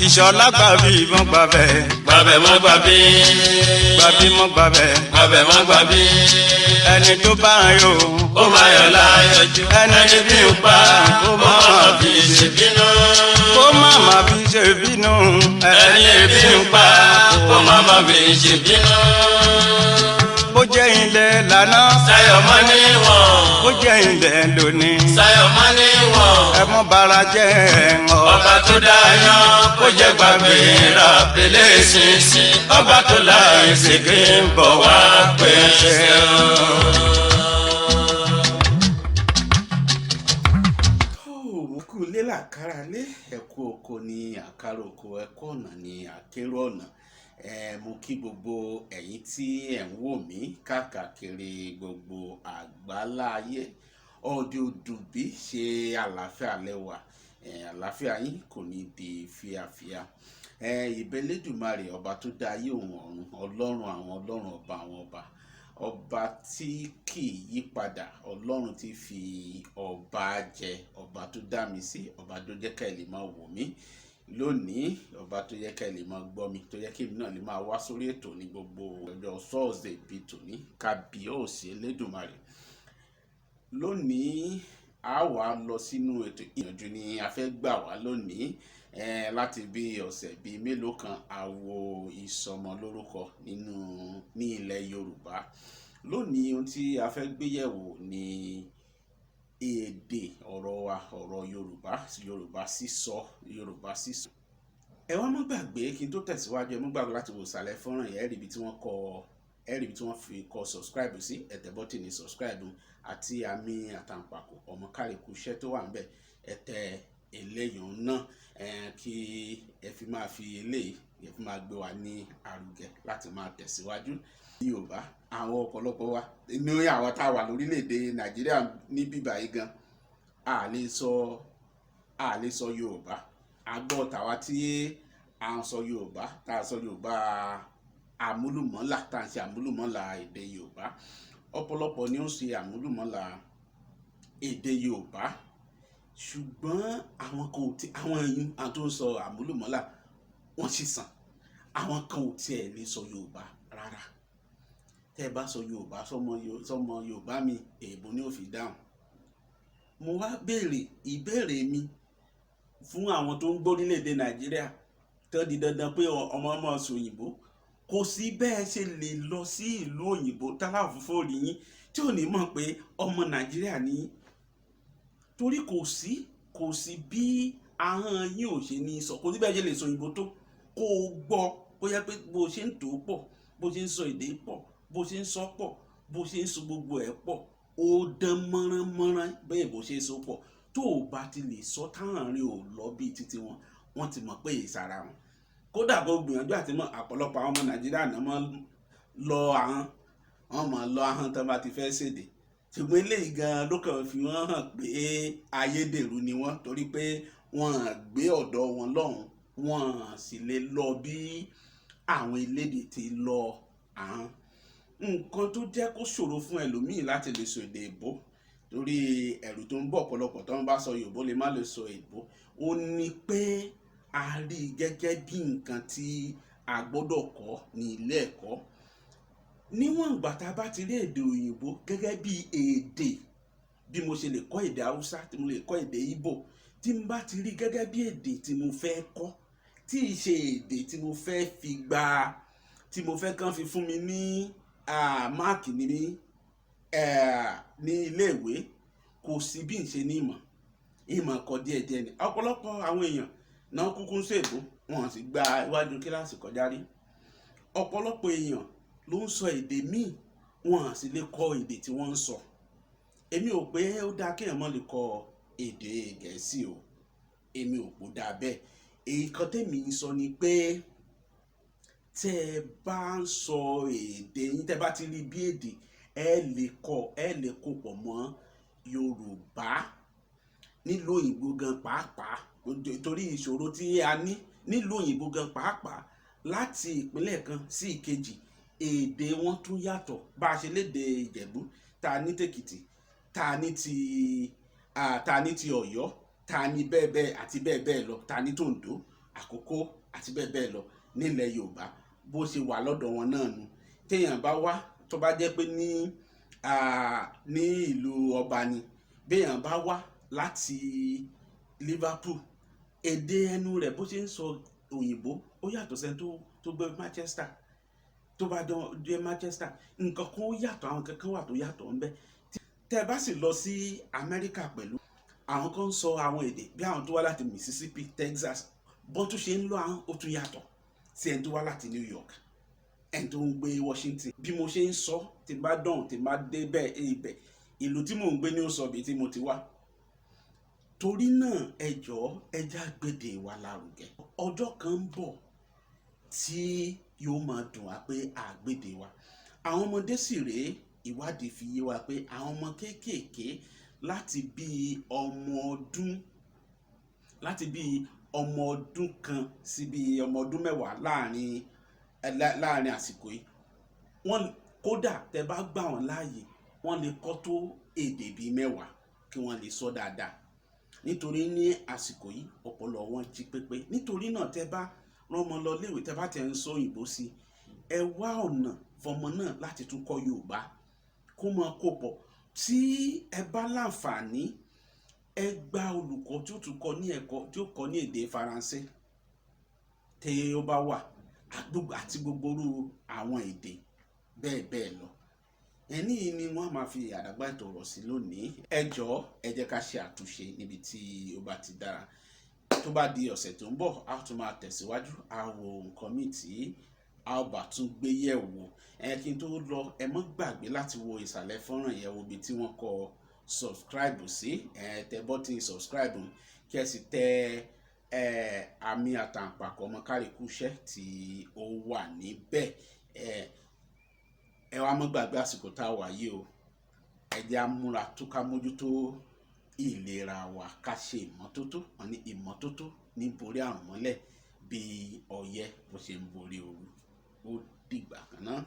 ìṣọ̀lá gbàbí mọ́ gbàbẹ̀. gbàbẹ̀ mọ́ gbàbí. gbàbí mọ́ gbàbẹ̀. gbàbẹ̀ mọ́ gbàbí. ẹni tó bá ń yọ. ó máa yọ̀ láyọ̀jú. ẹni ẹni bí ń pa ó máa fi ṣèbínú. kó má má fi ṣe bínú. ẹni bí ń pa ó máa fi ṣèbínú. bó jẹ́ ilẹ̀ lánà. Sayọ̀mọ́ níwọ̀n. bó jẹ́ ilẹ̀ lónìí. Sayọ̀mọ́ níwọ̀n. ẹ mọ́ bara jẹ́ ẹ̀ngọ́. ọba tó dáyán kó jẹ́ gbàgbé ra pélé ṣinṣin. ọba tó láì ṣègbè ń bọ̀ wá pèsè o. kú ilé làkàrà lé ẹ̀kú oko ní àkàrà oko ẹ̀kú ọ̀nà ní àkérò ọ̀nà. Mo kí gbogbo ẹ̀yin tí ẹ̀ ń wò mí káàkiri gbogbo àgbáláyé ọdẹ òdùbí ṣe àlàáfíà lẹ́wà àlàáfíà yín kò ní di fíafíà. Ìbẹ́lẹ́dùmarè ọba tó dá ayé òun ọ̀run ọlọ́run àwọn ọlọ́run ọba àwọn ọba tí kì í yípadà ọlọ́run tí fi ọba jẹ ọba tó dá mi sí ọba tó jẹ́ ká ẹ lè máa wò mí lónìí ọba tó yẹ ká ẹ lè máa gbọ́ mi tó yẹ kí èmi náà lè máa wá sórí ètò ní gbogbo ọjọ́ Thursday bíi tòní kábíyèsí Elédùmarè. Lónìí a wà lọ sínú ètò ìyànjú ni a fẹ́ gbà wá lónìí láti bí ọ̀sẹ̀ bíi mélòó kan àwo ìsọmọ lórúkọ ní ilẹ̀ Yorùbá. Lónìí ohun tí a fẹ́ gbéyẹ̀wò ni èdè ọ̀rọ̀ wa ọ̀rọ̀ Yorùbá sísọ. Ẹ wá má gbàgbé kí n tó tẹ̀síwájú ẹ má gbàgbé láti wò sàlẹ̀ fọ́nrán yẹn ẹ̀rí ibi tí wọ́n fi kọ subscribe sí ẹ̀tẹ̀ bọ́tìnì subscribe àti àmì àtàǹpàkò ọmọ kárìkù iṣẹ́ tó wà ń bẹ̀ ẹ̀tẹ̀ eléyìí náà kí ẹ fi máa fi eléyìí ẹ fi máa gbé wa ní àrùgẹ láti máa tẹ̀síwájú. Yorùbá àwọn ọ̀pọ̀lọpọ̀ wa ní àwọn tá a wà lórílẹ̀‐èdè Nàìjíríà ní bíbá yìí gan a lè sọ Yorùbá àgbọ̀ tàwa tí à ń sọ Yorùbá tá a sọ Yorùbá àmúlùmọ́là tá à ń ṣe àmúlùmọ́là èdè Yorùbá ọ̀pọ̀lọpọ̀ ni ó ń ṣe àmúlùmọ́là èdè Yorùbá ṣùgbọ́n àwọn kan ò tí àwọn ẹ̀yìn tó ń sọ àmúlùmọ́là wọ́n sì sàn àwọn kan ò tiẹ̀ lè sọ Yorùbá rárá. Tẹ́ ẹ bá sọ Yorùbá sọmọ Yorùbá mi èèbó ni ó fi dáhùn. Mo wá ìbéèrè mi fún àwọn tó ń gbórílẹ̀-èdè Nàìjíríà tó di dandan pé ọmọ sọ òyìnbó kò sí bẹ́ẹ̀ ṣe lè lọ sí ìlú òyìnbó tálàfù fóònù yín tí ò ní mọ̀ pé ọmọ Nàìjíríà ni torí kò sí bí ahọ́n yín ò ṣe ní sọ kò sí bẹ́ẹ̀ ṣe lè sọ òyìnbó tó kó o gbọ́ bóyá pé bó ṣe ń tò ó pọ̀ bó ṣe ń sọ èdè pọ̀ bó ṣe ń sọ pọ̀ bó ṣe ń sọ gbogbo ẹ̀ pọ̀ ó dán mọ́rán bẹ́ẹ̀ bó ṣe ń sọ pọ̀ tó o bá ti lè sọ táàrin ò lọ bíi títí wọ́n ti mọ̀ pé ìsara wọn kódà kó gbìyànjú àti mọ̀ àpọ̀lọpọ̀ àwọn ọmọ Nàìjíríà náà mọ̀ lọ ahọ́n tó bá ti fẹ́ ṣèdè ṣùgbọ́n eléyìí gan ló kàn fi wọ́n hàn pé ayédèrú ni wọ́n torí pé wọ́n gbé ọ̀dọ̀ wọn lọ́hùn wọ́n sì lè lọ bí àwọn elédè ti lọ ahọ́n. Nǹkan tó jẹ́ kó ṣòro fún ẹlòmíì láti lè sọ èdè èbó torí ẹ̀rù tó ń bọ̀ ọ̀pọ̀lọpọ̀ tó ń bá sọ Yorùbá lè má lè sọ èbó ó ní pé a rí gẹ́gẹ́ bí nǹkan tí a gbọ́dọ̀ kọ́ ní ilé ẹ̀kọ́. Níwọ̀n ìgbà tá a bá ti rí èdè òyìnbó gẹ́gẹ́ bí èdè bí mo ṣe lè kọ́ èdè Haúsá tí mo lè kọ́ èdè Ìgbò tí n bá ti rí gẹ́gẹ́ bí èdè tí mo fẹ́ kọ́ tí í ṣe èdè tí mo fẹ́ fi tí mo fẹ́ kàn fi fún mi ní máàkì ní iléèwé kò sí bí n ṣe ní ìmọ̀ kọ́ díẹ̀díẹ̀ ni ọ̀pọ̀lọpọ̀ àwọn èèyàn náà kúkú ń ṣèbó wọn sì gba iwájú kíláàsì kọjá rí ọ̀pọ̀lọpọ̀ èèyàn ló ń sọ èdè míì wọn sì lè kọ́ èdè tí wọ́n ń sọ. Èmi ò pé ó dáa kéèyàn má lè kọ́ èdè Gẹ̀ẹ́sì o èmi ò pò dáa bẹ́ẹ̀ èyí kan tèmi ń sọ ni pé tẹ́ ẹ bá ń sọ èdè yín tẹ́ bá ti rí bí èdè ẹ lè kó pọ̀ mọ́ Yorùbá nílùú òyìnbó gan pàápàá torí ìṣòro tí a ní nílùú òyìnbó gan pàápàá láti ìpínlẹ̀ kan sí ìkejì èdè wọn tún yàtọ̀ bá a ṣe lédè Ìjẹ̀bú ta ní tèkìtì ta ní ti Ọ̀yọ́ ta ní bẹ́ẹ̀ bẹ́ẹ̀ àti bẹ́ẹ̀ bẹ́ẹ̀ lọ ta ní tòǹdó àkókò àti bẹ́ẹ̀ bẹ́ẹ̀ lọ nílẹ̀ Yorùbá bó ṣe wà lọ́dọ̀ wọn náà nu. Téèyàn bá wá tó bá jẹ́ pé ní ìlú ọba ni, béèyàn bá wá láti Liverpool, èdè ẹnu rẹ̀ bó ṣe ń sọ òyìnbó ó yàtọ̀ sẹ́ni tó gbé Manchester. Tó bá dé Manchester nǹkan kan ó yàtọ̀, àwọn kankan wà tó yàtọ̀ ńbẹ̀. Tẹ́ ẹ bá sì lọ sí Amẹ́ríkà pẹ̀lú, àwọn kan ń sọ àwọn èdè bí àwọn tó wá láti Mississippi, Texas, bọ́n tún ṣe ń lọ àwọn ó tún yàtọ̀ sí ẹni tó wá láti New York, ẹni tó ń gbé Washington. Bí mo ṣe ń sọ tí bá dán tí bá dé bẹ́ẹ̀ ibẹ̀, ìlú tí mò ń gbé ní ó sọ bí tí mo ti wá. Torí náà ẹ jọ̀ọ́ ẹ já gbèdè wa lárugẹ. Ọjọ́ kan ń bọ̀ tí yóò máa dùn wá pé àgbèdè wa. Àwọn ọmọdé sì rèé, ìwádìí fi yé wa pé àwọn ọmọ kéékèèké láti bí ọmọ ọdún kan sí bí ọmọ ọdún mẹ́wàá láàrin àsìkò yìí, wọ́n kódà tẹ́ bá gbà wọ́n láàyè wọ́n lè kọ́ tó èdè bíi 10 kí wọ́n lè sọ dáadáa. Nítorí ní àsìkò yìí ọpọlọ wọn jí pépé. Nítorí náà tẹ́ bá rán ọmọ lọ léèwé, tẹ́ bá tẹ̀ ń sọ òyìnbó sí, ẹ wá ọ̀nà fọmọ náà láti tún kọ́ Yorùbá kó máa kó pọ̀. Tí ẹ bá láǹfààní, ẹ gba olùkọ́ tí ó tún kọ́ ní ẹ̀kọ́ tí ó kọ́ ní èdè Faransé tí ó bá wà àti gbogbo irú àwọn èdè bẹ́ẹ̀ bẹ́ẹ̀ lọ. Ẹni yìí ni wọ́n máa fi àdàgbà ètò ọ̀rọ̀ sí lónìí. Ẹ jọ̀ọ́ ẹ jẹ́ ká ṣe àtúnṣe níbi tí ó bá ti dára. Tó bá di ọ̀sẹ̀ tó ń bọ̀, a tún máa tẹ̀síwájú, a wo nǹkan míì tí a ó bá tún gbé yẹ̀ wò. Kí n tó lọ, ẹ má gbàgbé láti wo ìsàlẹ̀ fọ́nrán yẹn wo ibi tí wọ́n kọ subscribe sí. Tẹ bọ́tìn subscribe kí ẹ sì tẹ àmì àtàǹpàkò ọmọ kárìkúṣẹ́ tí ó wà níbẹ̀. Ẹ wá má gbàgbé àsìkò tá a wà yìí o. Ẹ jẹ́ á múra tó ká mójútó ìlera wa, ká ṣe ìmọ́tótó. Wọ́n ní ìmọ́tótó ní borí àrùn mọ́lẹ̀ bí ọyẹ́ bó ṣe ń borí ooru. Ó dìgbà kan náà.